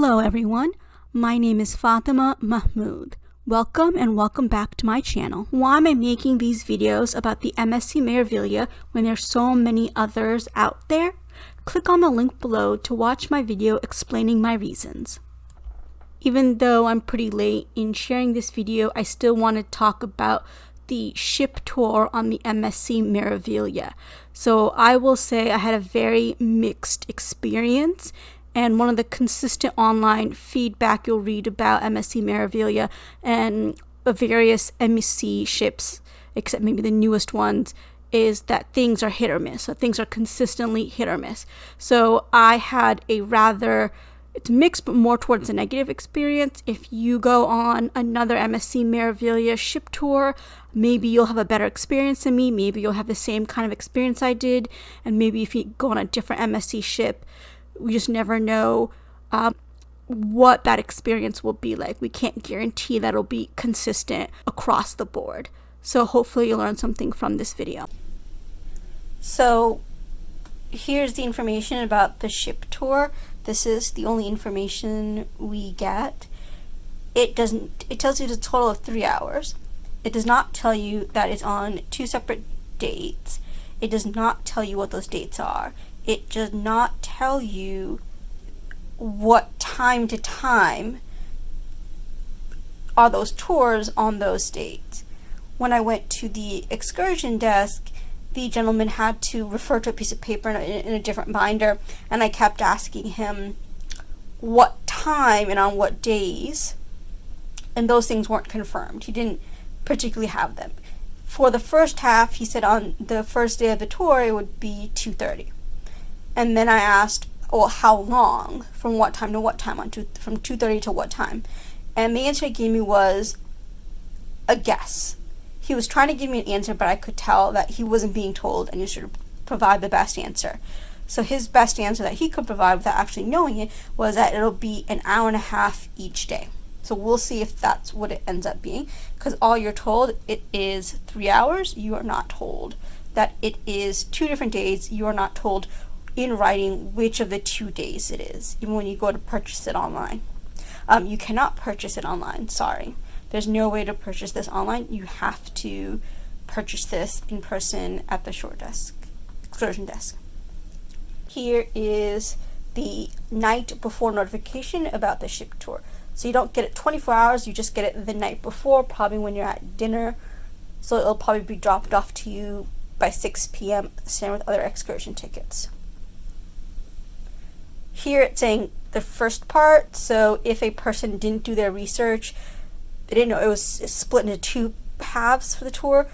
Hello everyone, my name is Fatima Mahmood. Welcome and welcome back to my channel. Why am I making these videos about the MSC Meraviglia when there's so many others out there? Click on the link below to watch my video explaining my reasons. Even though I'm pretty late in sharing this video, I still want to talk about the ship tour on the MSC Meraviglia. So I will say I had a very mixed experience, and one of the consistent online feedback you'll read about MSC Meraviglia and various MSC ships, except maybe the newest ones, is that things are hit or miss. So things are consistently hit or miss. So I had a rather, it's mixed but more towards a negative experience. If you go on another MSC Meraviglia ship tour, maybe you'll have a better experience than me. Maybe you'll have the same kind of experience I did. And maybe if you go on a different MSC ship, we just never know what that experience will be like. We can't guarantee that it'll be consistent across the board. So hopefully you'll learn something from this video. So here's the information about the ship tour. This is the only information we get. It tells you the total of 3 hours. It does not tell you that it's on 2 separate dates. It does not tell you what those dates are. It does not tell you what time to time are those tours on those dates. When I went to the excursion desk, the gentleman had to refer to a piece of paper in a different binder, and I kept asking him what time and on what days, and those things weren't confirmed. He didn't particularly have them. For the first half, he said on the first day of the tour it would be 2:30. And then I asked, well, how long? From what time to what time? From 2:30 to what time? And the answer he gave me was a guess. He was trying to give me an answer, but I could tell that he wasn't being told and he should provide the best answer. So his best answer that he could provide without actually knowing it was that it'll be an hour and a half each day. So we'll see if that's what it ends up being, because all you're told it is 3 hours. You are not told that it is 2 different days. You are not told in writing which of the 2 days it is, even when you go to purchase it online. You cannot purchase it online, sorry. There's no way to purchase this online. You have to purchase this in person at the shore desk, excursion desk. Here is the night before notification about the ship tour. So you don't get it 24 hours, you just get it the night before, probably when you're at dinner. So it'll probably be dropped off to you by 6 p.m., same with other excursion tickets. Here it's saying the first part, so if a person didn't do their research, they didn't know it was split into 2 halves for the tour,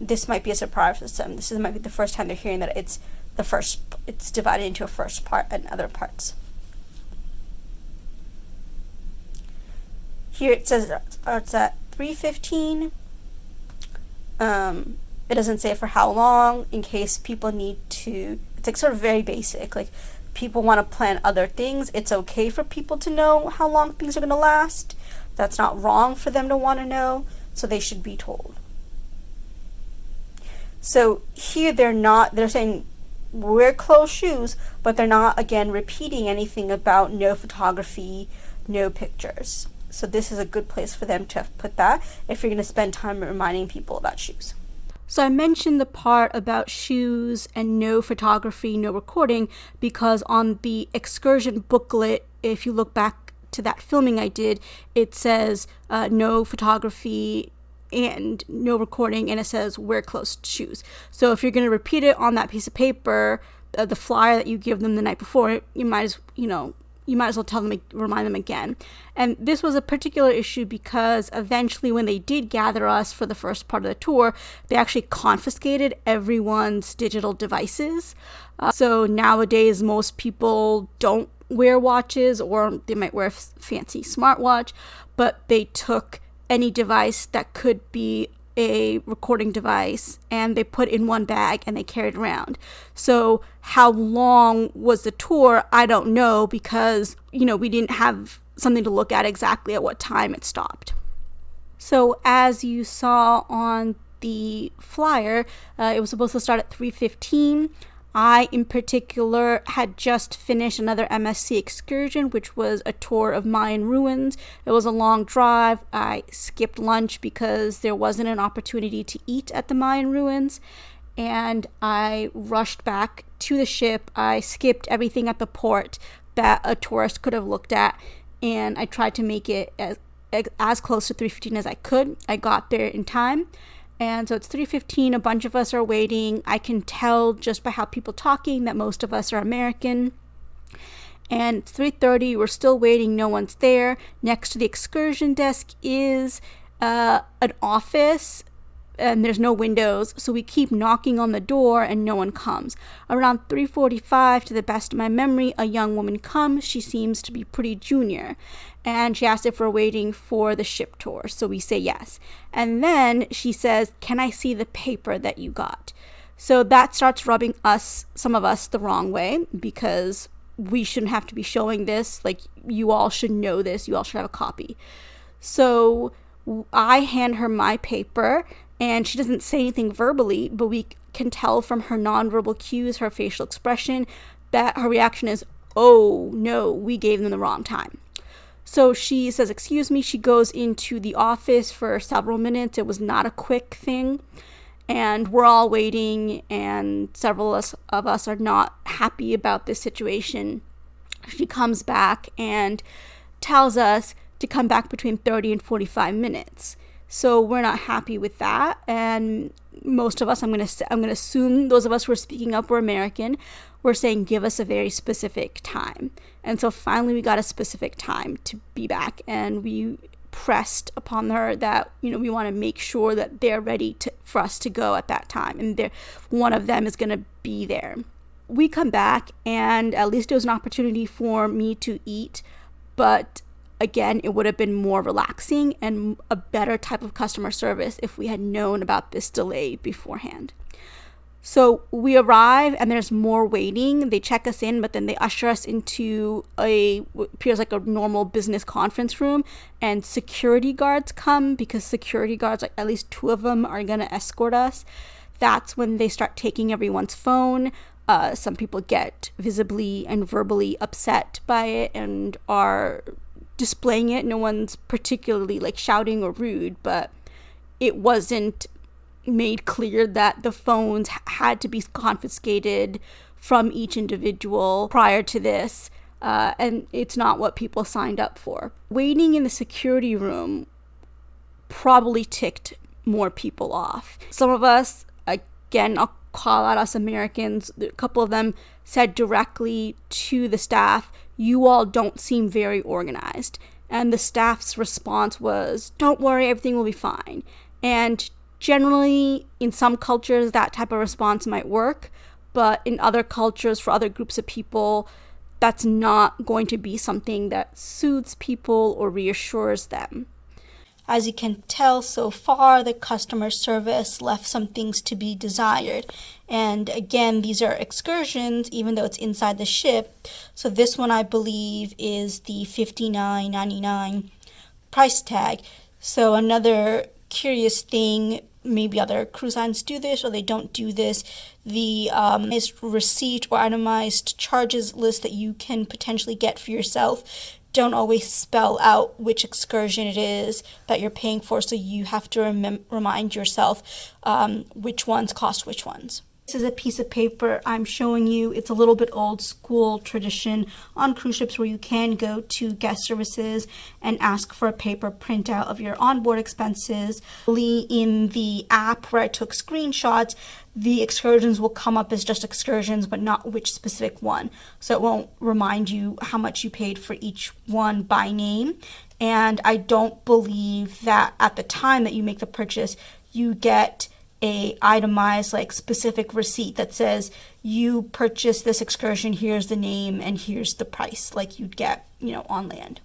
this might be a surprise for them. This might be the first time they're hearing that it's divided into a first part and other parts. Here it says it's at 3:15. It doesn't say for how long, in case people need to, it's like sort of very basic, like people want to plan other things. It's okay for people to know how long things are going to last. That's not wrong for them to want to know, so they should be told. So here they're saying wear closed shoes, but they're not, again, repeating anything about no photography, no pictures. So this is a good place for them to put that if you're going to spend time reminding people about shoes. So I mentioned the part about shoes and no photography, no recording, because on the excursion booklet, if you look back to that filming I did, it says no photography and no recording, and it says wear closed shoes. So if you're going to repeat it on that piece of paper, the flyer that you give them the night before, you might as well tell them, remind them again. And this was a particular issue because eventually when they did gather us for the first part of the tour, they actually confiscated everyone's digital devices. So nowadays most people don't wear watches, or they might wear a fancy smartwatch, but they took any device that could be a recording device and they put in one bag and they carried around. So how long was the tour? I don't know, because we didn't have something to look at exactly at what time it stopped. So as you saw on the flyer, it was supposed to start at 3:15. I, in particular, had just finished another MSC excursion, which was a tour of Mayan ruins. It was a long drive. I skipped lunch because there wasn't an opportunity to eat at the Mayan ruins, and I rushed back to the ship. I skipped everything at the port that a tourist could have looked at, and I tried to make it as close to 3:15 as I could. I got there in time. And so it's 3:15, a bunch of us are waiting. I can tell just by how people talking that most of us are American. And it's 3:30, we're still waiting, no one's there. Next to the excursion desk is an office, and there's no windows, so we keep knocking on the door and no one comes. Around 3:45, to the best of my memory, a young woman comes. She seems to be pretty junior, and she asks if we're waiting for the ship tour, so we say yes. And then she says, "Can I see the paper that you got?" So that starts rubbing some of us the wrong way, because we shouldn't have to be showing this. Like, you all should know this, you all should have a copy. So I hand her my paper, and she doesn't say anything verbally, but we can tell from her nonverbal cues, her facial expression, that her reaction is, "Oh no, we gave them the wrong time." So she says, "Excuse me." She goes into the office for several minutes. It was not a quick thing, and we're all waiting, and several of us are not happy about this situation. She comes back and tells us to come back between 30 and 45 minutes. So we're not happy with that, and most of us, I'm going to assume those of us who are speaking up were American. We're saying, give us a very specific time. And so finally we got a specific time to be back, and we pressed upon her that, we want to make sure that they're ready for us to go at that time, and one of them is going to be there. We come back, and at least it was an opportunity for me to eat, but again, it would have been more relaxing and a better type of customer service if we had known about this delay beforehand. So we arrive, and there's more waiting. They check us in, but then they usher us into what appears like a normal business conference room, and security guards come, because security guards, like at least 2 of them, are going to escort us. That's when they start taking everyone's phone. Some people get visibly and verbally upset by it and are displaying it. No one's particularly like shouting or rude, but it wasn't made clear that the phones had to be confiscated from each individual prior to this, and it's not what people signed up for. Waiting in the security room probably ticked more people off. Some of us, again, I'll call out us Americans, a couple of them said directly to the staff, "You all don't seem very organized." And the staff's response was, "Don't worry, everything will be fine." And generally, in some cultures, that type of response might work, but in other cultures, for other groups of people, that's not going to be something that soothes people or reassures them. As you can tell so far, the customer service left some things to be desired. And again, these are excursions, even though it's inside the ship. So this one, I believe, is the $59.99 price tag. So another curious thing, maybe other cruise lines do this or they don't do this, the receipt or itemized charges list that you can potentially get for yourself don't always spell out which excursion it is that you're paying for, so you have to remind yourself which ones cost which ones. This is a piece of paper I'm showing you. It's a little bit old school tradition on cruise ships where you can go to guest services and ask for a paper printout of your onboard expenses. In the app where I took screenshots, the excursions will come up as just excursions, but not which specific one. So it won't remind you how much you paid for each one by name. And I don't believe that at the time that you make the purchase, you get a itemized specific receipt that says you purchased this excursion, here's the name and here's the price, like you'd get on land.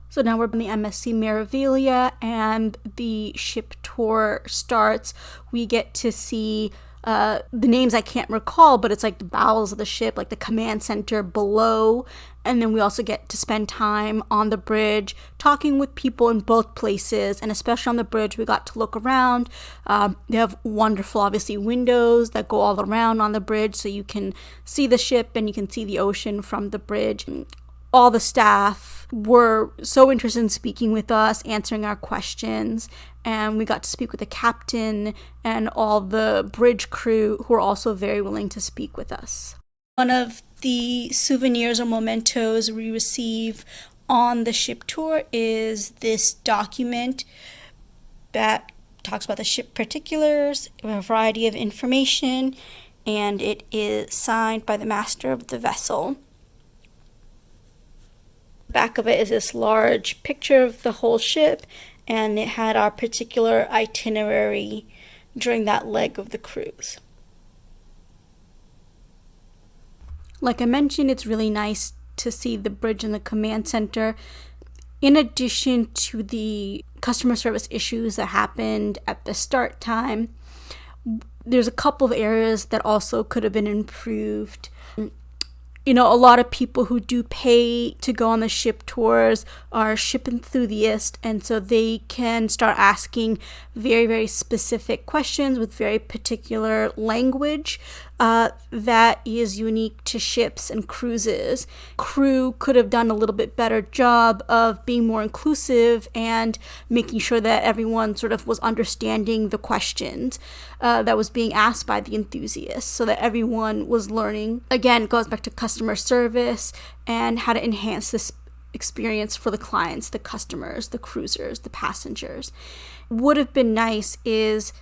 So now we're in the MSC Meraviglia, and the ship tour starts. We get to see the names I can't recall, but it's like the bowels of the ship, like the command center below. And then we also get to spend time on the bridge talking with people in both places. And especially on the bridge, we got to look around. They have wonderful, obviously, windows that go all around on the bridge, so you can see the ship and you can see the ocean from the bridge. All the staff were so interested in speaking with us, answering our questions, and we got to speak with the captain and all the bridge crew, who were also very willing to speak with us. One of the souvenirs or mementos we receive on the ship tour is this document that talks about the ship particulars, a variety of information, and it is signed by the master of the vessel. Back of it is this large picture of the whole ship, and it had our particular itinerary during that leg of the cruise. Like I mentioned, it's really nice to see the bridge and the command center. In addition to the customer service issues that happened at the start time, there's a couple of areas that also could have been improved. You know, a lot of people who do pay to go on the ship tours are ship enthusiasts, and so they can start asking very, very specific questions with very particular language that is unique to ships and cruises. Crew could have done a little bit better job of being more inclusive and making sure that everyone sort of was understanding the questions that was being asked by the enthusiasts, so that everyone was learning. Again, it goes back to customer service and how to enhance this experience for the clients, the customers, the cruisers, the passengers. Would have been nice is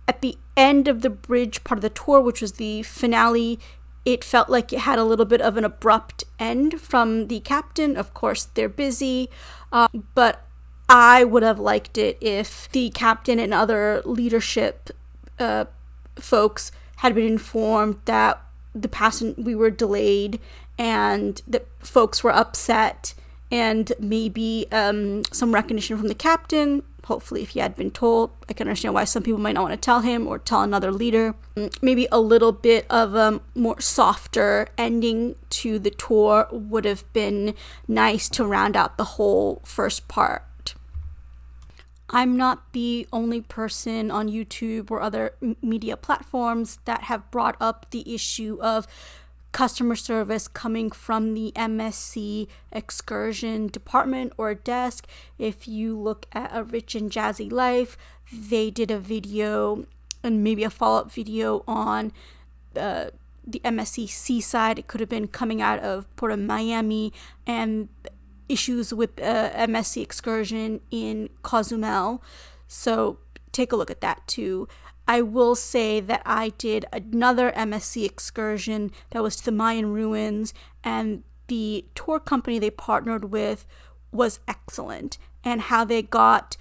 at the end of the bridge part of the tour, which was the finale, it felt like it had a little bit of an abrupt end from the captain. Of course, they're busy, but I would have liked it if the captain and other leadership folks had been informed that we were delayed and that folks were upset, and maybe some recognition from the captain. Hopefully, if he had been told. I can understand why some people might not want to tell him or tell another leader. Maybe a little bit of a more softer ending to the tour would have been nice to round out the whole first part. I'm not the only person on YouTube or other media platforms that have brought up the issue of customer service coming from the MSC excursion department or desk. If you look at A Rich and Jazzy Life, they did a video and maybe a follow-up video on the MSC Seaside. It could have been coming out of Port of Miami, and issues with MSC excursion in Cozumel. So take a look at that too. I will say that I did another MSC excursion that was to the Mayan ruins, and the tour company they partnered with was excellent, and how they got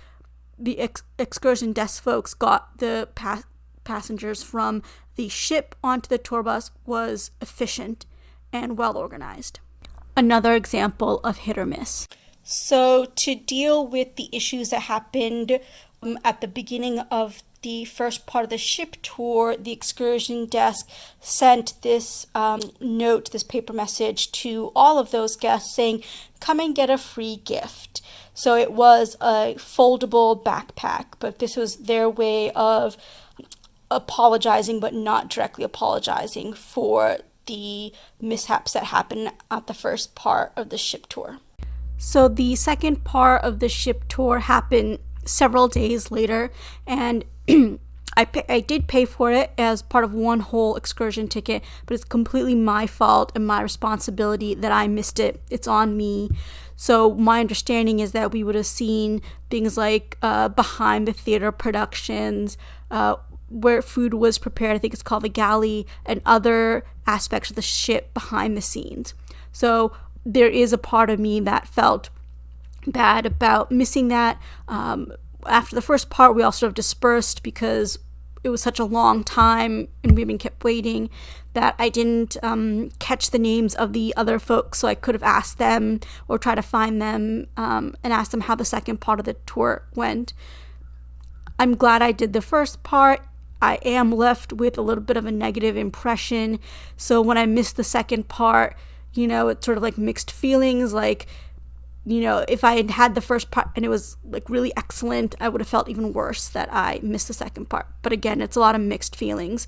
the excursion desk folks got the passengers from the ship onto the tour bus was efficient and well organized. Another example of hit or miss. So to deal with the issues that happened at the beginning of the first part of the ship tour, the excursion desk sent this note, this paper message to all of those guests saying, come and get a free gift. So it was a foldable backpack, but this was their way of apologizing, but not directly apologizing for the mishaps that happened at the first part of the ship tour. So the second part of the ship tour happened several days later, and I did pay for it as part of one whole excursion ticket, but it's completely my fault and my responsibility that I missed it. It's on me. So my understanding is that we would have seen things like behind the theater productions, where food was prepared. I think it's called the galley, and other aspects of the ship behind the scenes. So there is a part of me that felt bad about missing that. After the first part, we all sort of dispersed because it was such a long time and we've been kept waiting that I didn't catch the names of the other folks, so I could have asked them or try to find them and ask them how the second part of the tour went. I'm glad I did the first part. I am left with a little bit of a negative impression. So when I missed the second part, you know, it's sort of like mixed feelings. Like, you know, if I had had the first part and it was like really excellent, I would have felt even worse that I missed the second part. But again, it's a lot of mixed feelings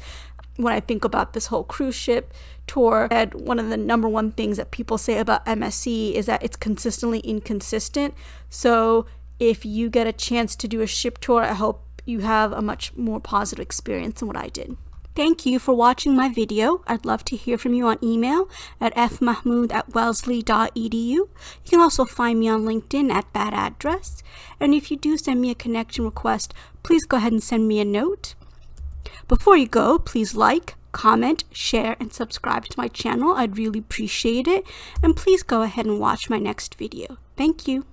when I think about this whole cruise ship tour. And one of the number one things that people say about MSC is that it's consistently inconsistent. So if you get a chance to do a ship tour, I hope you have a much more positive experience than what I did. Thank you for watching my video. I'd love to hear from you on email at fmahmood@wellesley.edu. You can also find me on LinkedIn at that address. And if you do send me a connection request, please go ahead and send me a note. Before you go, please like, comment, share, and subscribe to my channel. I'd really appreciate it. And please go ahead and watch my next video. Thank you.